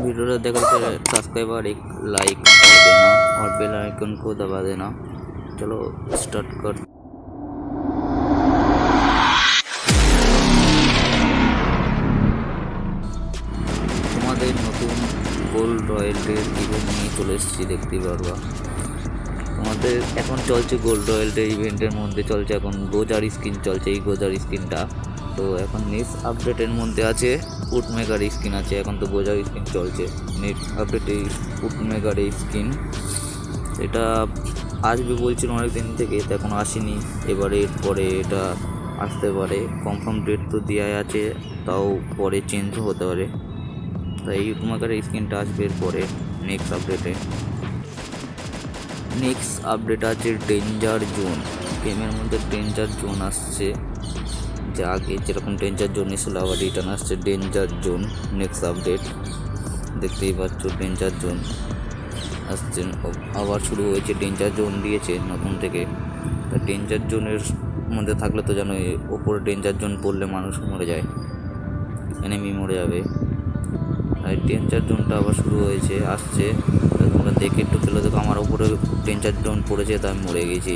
Video देखने से subscribe और एक लाइक कर देना और बेल आइकन को दबा देना। चलो स्टार्ट कर। তোমাদের নতুন গোল্ড রয়্যালটির ইভেন্ট নিয়ে চলে এসেছি, দেখতেই পারবা। তোমাদের এখন চলছে গোল্ড রয়্যালটির ইভেন্টের মধ্যে চলছে এখন গোজার স্কিন চলছে, এই গোজার স্কিনটা। তো এখন নেক্সট আপডেটের মধ্যে আছে উট মেগার স্কিন আছে, এখন তো গোজার স্কিন চলছে। নেক্সট আপডেটে উট মেগার স্কিন এটা আসবে বলছিল অনেক দিন থেকে, তো এখন আসেনি। এবারে পরে এটা আসতে পারে, কনফার্ম ডেট তো দেওয়া আছে, তাও পরে চেঞ্জ হতে পারে। তাই উট মেগার স্কিনটা আসবে এরপরে নেক্সট আপডেটে। নেক্সট আপডেট আছে ডেঞ্জার জোন। গেমের মধ্যে ডেঞ্জার জোন আসছে, যে আগে যেরকম ডেঞ্জার জোন এসেছিল আবার রিটার্ন আসছে ডেঞ্জার জোন। নেক্সট আপডেট দেখতেই পাচ্ছ, ডেঞ্জার জোন আসছে, আবার শুরু হয়েছে। ডেঞ্জার জোন দিয়েছে নতুন থেকে। তা ডেঞ্জার জোনের মধ্যে থাকলে তো জানো, ওপরে ডেঞ্জার জোন পড়লে মানুষ মরে যায়, এনিমি মরে যাবে। তাই ডেঞ্জার জোনটা আবার শুরু হয়েছে, আসছে। তোমরা দেখে একটু খেলে দেখো, আমার ওপরে ডেঞ্জার জোন পড়েছে, তাই আমি মরে গেছি।